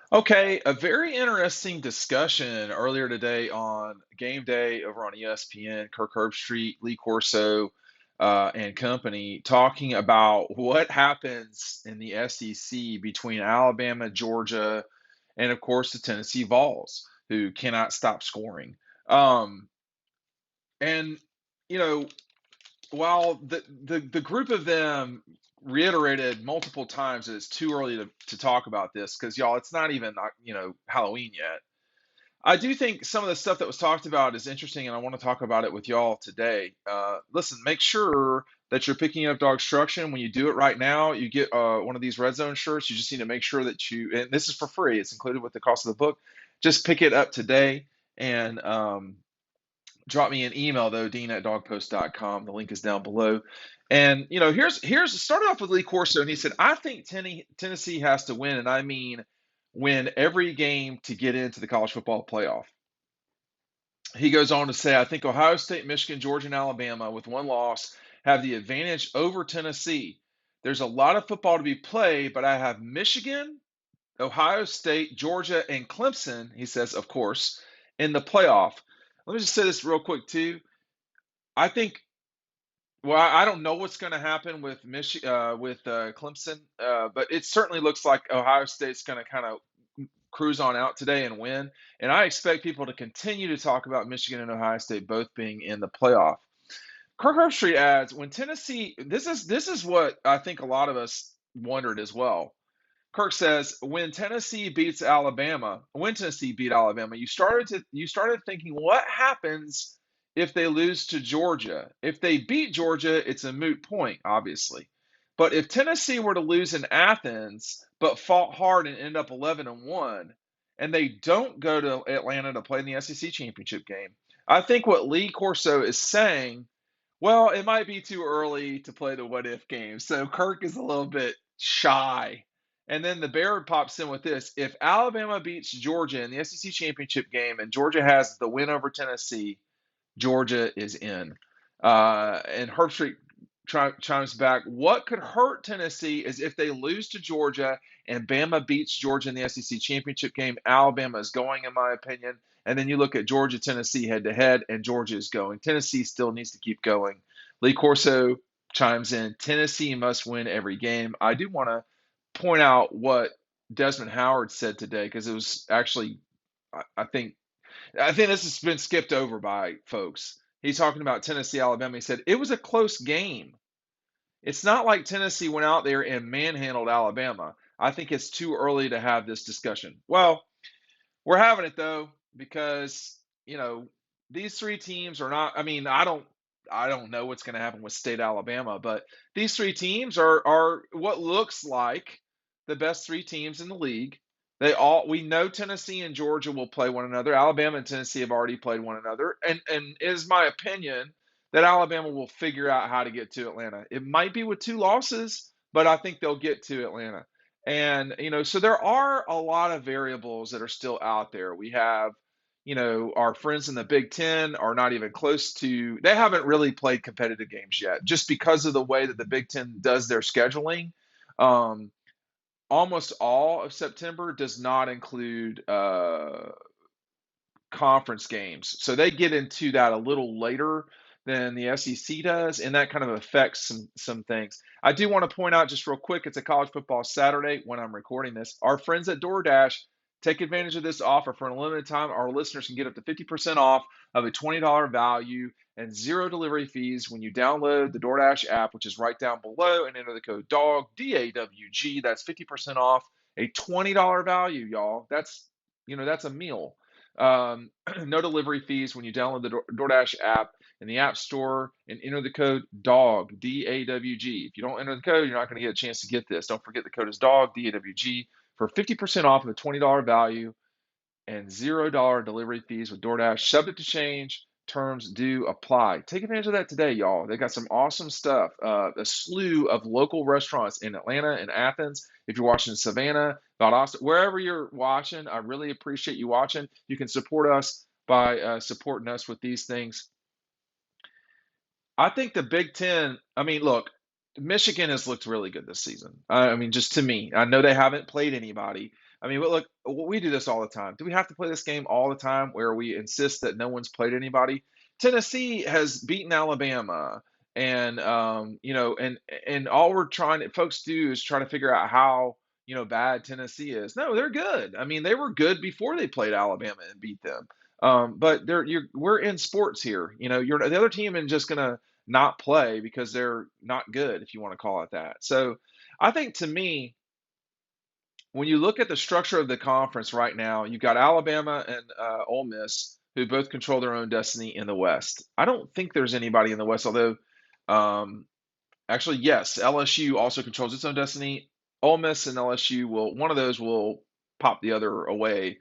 Okay, a very interesting discussion earlier today on Game Day over on ESPN. Kirk Herbstreit, Lee Corso, and company talking about what happens in the SEC between Alabama, Georgia, and of course the Tennessee Vols, who cannot stop scoring. Um, and you know, while the group of them reiterated multiple times that it's too early to talk about this because y'all, it's not even Halloween yet. I do think some of the stuff that was talked about is interesting, and I want to talk about it with y'all today. Listen, make sure that you're picking up Dogstruction. When you do it right now, you get one of these Red Zone shirts. You just need to make sure that and this is for free. It's included with the cost of the book. Just pick it up today and drop me an email though, dean@dogpost.com. The link is down below. And here's started off with Lee Corso, and he said, I think Tennessee has to win, and I mean win every game to get into the college football playoff. He goes on to say, I think Ohio State, Michigan, Georgia, and Alabama, with one loss, have the advantage over Tennessee. There's a lot of football to be played, but I have Michigan, Ohio State, Georgia, and Clemson, he says, of course, in the playoff. Let me just say this real quick, too. I think, well, I don't know what's going to happen with Clemson, but it certainly looks like Ohio State's going to kind of cruise on out today and win. And I expect people to continue to talk about Michigan and Ohio State both being in the playoff. Kirk Herbstreit adds, when Tennessee, this is what I think a lot of us wondered as well. Kirk says, when Tennessee beat Alabama, you started thinking, what happens if they lose to Georgia? If they beat Georgia, it's a moot point, obviously. But if Tennessee were to lose in Athens, but fought hard and end up 11-1, and they don't go to Atlanta to play in the SEC championship game, I think what Lee Corso is saying, well, it might be too early to play the what if game. So Kirk is a little bit shy. And then the Bear pops in with this. If Alabama beats Georgia in the SEC championship game and Georgia has the win over Tennessee, Georgia is in. And Herbstreit chimes back. What could hurt Tennessee is if they lose to Georgia and Bama beats Georgia in the SEC championship game. Alabama is going, in my opinion. And then you look at Georgia, Tennessee head to head, and Georgia is going. Tennessee still needs to keep going. Lee Corso chimes in. Tennessee must win every game. I do want to point out what Desmond Howard said today because it was actually, I think, this has been skipped over by folks. He's talking about Tennessee, Alabama. He said it was a close game. It's not like Tennessee went out there and manhandled Alabama. I think it's too early to have this discussion. Well, we're having it though because these three teams are not. I mean, I don't know what's going to happen with State Alabama, but these three teams are what looks like the best three teams in the league. We know Tennessee and Georgia will play one another. Alabama and Tennessee have already played one another, and it is my opinion that Alabama will figure out how to get to Atlanta. It might be with two losses, but I think they'll get to Atlanta. And so there are a lot of variables that are still out there. We have our friends in the Big Ten are not even close to, they haven't really played competitive games yet, just because of the way that the Big Ten does their scheduling. Um, Almost all of September does not include conference games. So they get into that a little later than the SEC does, and that kind of affects some things. I do want to point out just real quick, it's a college football Saturday when I'm recording this. Our friends at DoorDash take advantage of this offer for an unlimited time. Our listeners can get up to 50% off of a $20 value and zero delivery fees when you download the DoorDash app, which is right down below, and enter the code DAWG, DAWG. That's 50% off a $20 value, y'all. That's a meal. No delivery fees when you download the DoorDash app in the App Store and enter the code DAWG, DAWG. If you don't enter the code, you're not going to get a chance to get this. Don't forget the code is DAWG, DAWG, for 50% off of a $20 value and $0 delivery fees with DoorDash. Subject to change. Terms do apply. Take advantage of that today, y'all. They got some awesome stuff. A slew of local restaurants in Atlanta and Athens. If you're watching in Savannah, Valdosta, wherever you're watching, I really appreciate you watching. You can support us by supporting us with these things. I think the Big Ten, I mean, look, Michigan has looked really good this season. I mean, just to me, I know they haven't played anybody, I mean, look, we do this all the time. Do we have to play this game all the time where we insist that no one's played anybody? Tennessee has beaten Alabama, and and all we're trying to folks do is try to figure out how bad Tennessee is. No, they're good. I mean, they were good before they played Alabama and beat them. But we're in sports here. You're the other team and just gonna not play because they're not good, if you want to call it that. So I think to me, when you look at the structure of the conference right now, you've got Alabama and Ole Miss who both control their own destiny in the West. I don't think there's anybody in the West, although um, actually, yes, LSU also controls its own destiny. Ole Miss and LSU one of those will pop the other away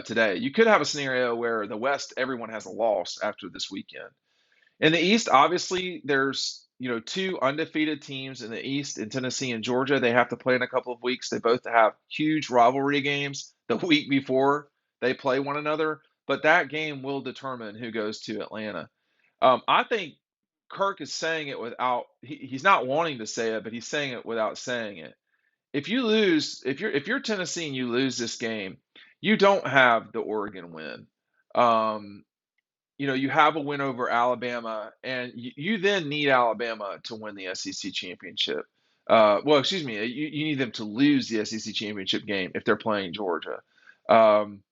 today. You could have a scenario where the West, everyone has a loss after this weekend. In the East, obviously, there's two undefeated teams in the East in Tennessee and Georgia. They have to play in a couple of weeks. They both have huge rivalry games the week before they play one another, but that game will determine who goes to Atlanta. I think Kirk is saying it without he's not wanting to say it, but he's saying it without saying it. If you lose, if you're Tennessee and you lose this game, you don't have the Oregon win. Um, you have a win over Alabama, and you then need Alabama to win the SEC championship. Well, excuse me, you need them to lose the SEC championship game if they're playing Georgia. Um,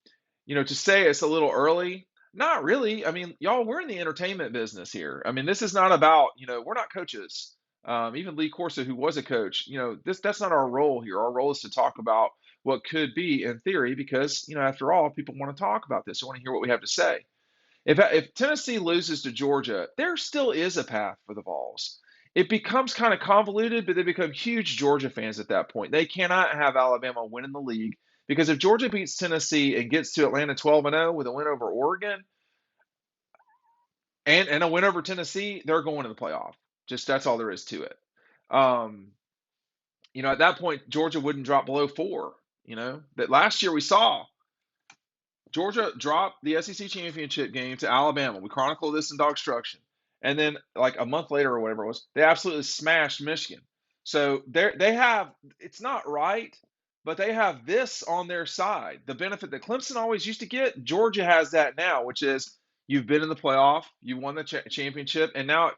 to say it's a little early, not really. I mean, y'all, we're in the entertainment business here. I mean, this is not about, we're not coaches. Even Lee Corso, who was a coach, that's not our role here. Our role is to talk about what could be in theory, because, after all, people want to talk about this. They want to hear what we have to say. If Tennessee loses to Georgia, there still is a path for the Vols. It becomes kind of convoluted, but they become huge Georgia fans at that point. They cannot have Alabama winning the league, because if Georgia beats Tennessee and gets to Atlanta 12-0 with a win over Oregon and a win over Tennessee, they're going to the playoff. Just that's all there is to it. Um, at that point, Georgia wouldn't drop below 4. That last year we saw Georgia dropped the SEC championship game to Alabama. We chronicled this in DAWGSTRUCTION. And then, like a month later or whatever it was, they absolutely smashed Michigan. So they have, it's not right, but they have this on their side. The benefit that Clemson always used to get, Georgia has that now, which is you've been in the playoff, you won the championship, and now I'm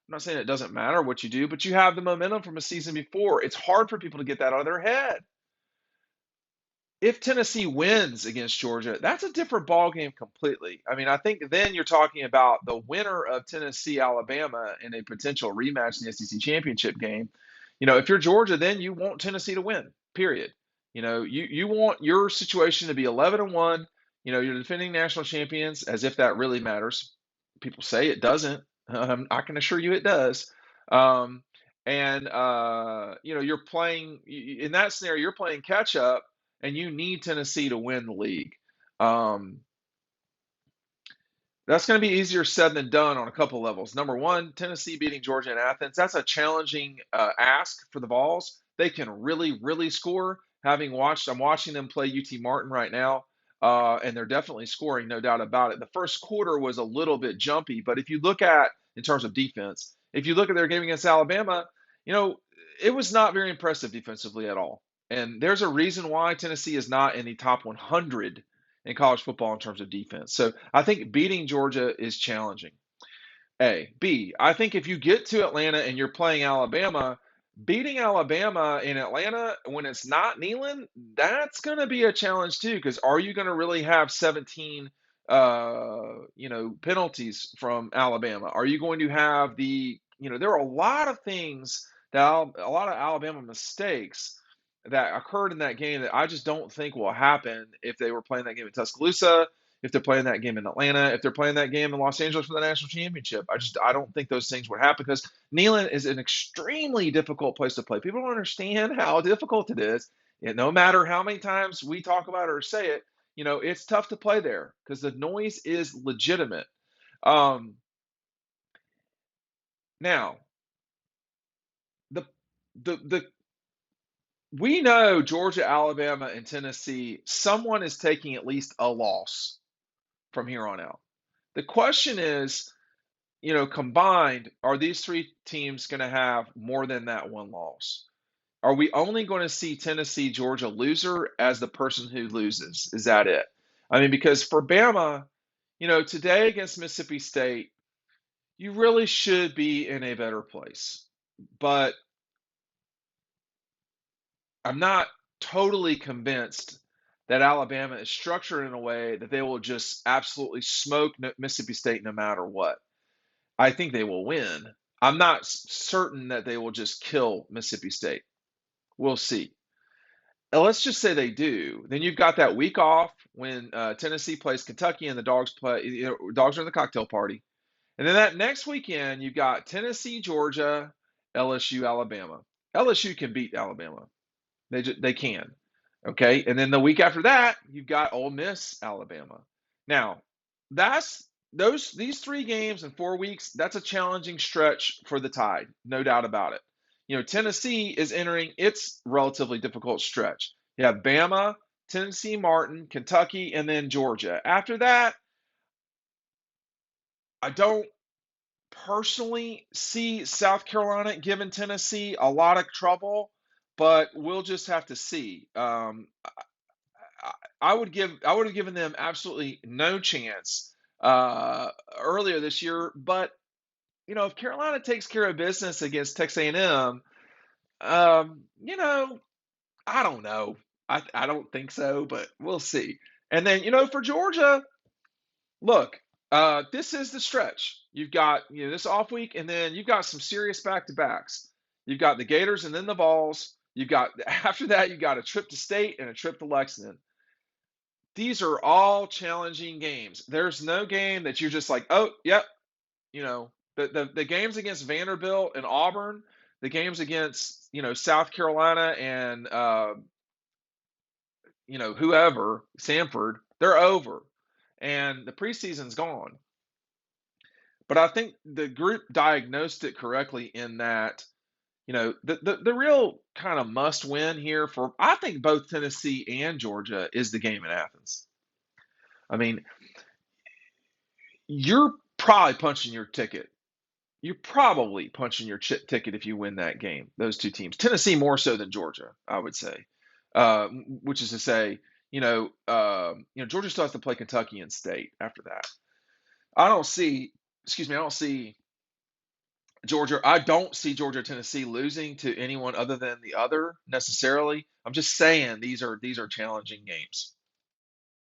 not saying it doesn't matter what you do, but you have the momentum from a season before. It's hard for people to get that out of their head. If Tennessee wins against Georgia, that's a different ballgame completely. I mean, I think then you're talking about the winner of Tennessee Alabama in a potential rematch in the SEC championship game. If you're Georgia, then you want Tennessee to win. Period. You want your situation to be 11-1. You're defending national champions, as if that really matters. People say it doesn't. I can assure you it does. And you're playing in that scenario. You're playing catch up, and you need Tennessee to win the league. Um, that's going to be easier said than done on a couple levels. Number one, Tennessee beating Georgia in Athens. That's a challenging ask for the Vols. They can really, really score. I'm watching them play UT Martin right now, and they're definitely scoring, no doubt about it. The first quarter was a little bit jumpy, but if you look at, in terms of defense, if you look at their game against Alabama, it was not very impressive defensively at all. And there's a reason why Tennessee is not in the top 100 in college football in terms of defense. So I think beating Georgia is challenging. A. B. I think if you get to Atlanta and you're playing Alabama, beating Alabama in Atlanta when it's not Neyland, that's going to be a challenge too. Because are you going to really have 17, penalties from Alabama? Are you going to have there are a lot of things a lot of Alabama mistakes that occurred in that game that I just don't think will happen if they were playing that game in Tuscaloosa, if they're playing that game in Atlanta, if they're playing that game in Los Angeles for the national championship. I don't think those things would happen, because Neyland is an extremely difficult place to play. People don't understand how difficult it is. And no matter how many times we talk about it or say it, it's tough to play there because the noise is legitimate. Now, the the we know Georgia, Alabama, and Tennessee, someone is taking at least a loss from here on out. The question is, combined, are these three teams going to have more than that one loss? Are we only going to see Tennessee, Georgia loser as the person who loses? Is that it? I mean, because for Bama, today against Mississippi State, you really should be in a better place. But I'm not totally convinced that Alabama is structured in a way that they will just absolutely smoke Mississippi State no matter what. I think they will win. I'm not certain that they will just kill Mississippi State. We'll see. Let's just say they do. Then you've got that week off when Tennessee plays Kentucky and the Dogs play. Dogs are in the cocktail party. And then that next weekend, you've got Tennessee, Georgia, LSU, Alabama. LSU can beat Alabama. They can. Okay. And then the week after that, you've got Ole Miss, Alabama. Now, that's these 3 games in 4 weeks, that's a challenging stretch for the Tide, no doubt about it. Tennessee is entering its relatively difficult stretch. You have Bama, Tennessee, Martin, Kentucky, and then Georgia. After that, I don't personally see South Carolina giving Tennessee a lot of trouble, but we'll just have to see. I would have given them absolutely no chance earlier this year, but if Carolina takes care of business against Texas A&M, I don't know. I don't think so, but we'll see. And then for Georgia, look, this is the stretch. You've got this off week, and then you've got some serious back-to-backs. You've got the Gators and then the Vols. You've got after that you got a trip to State and a trip to Lexington. These are all challenging games. There's no game that you're just like, oh, yep, the games against Vanderbilt and Auburn, the games against South Carolina and whoever, Samford, they're over, and the preseason's gone. But I think the group diagnosed it correctly in that the real kind of must win here for I think both Tennessee and Georgia is the game in Athens. I mean, you're probably punching your ticket. You're probably punching your ticket if you win that game. Those two teams, Tennessee more so than Georgia, I would say. Which is to say, Georgia still has to play Kentucky and State after that. I don't see, excuse me, I don't see Georgia. I don't see Georgia or Tennessee losing to anyone other than the other necessarily. I'm just saying these are challenging games.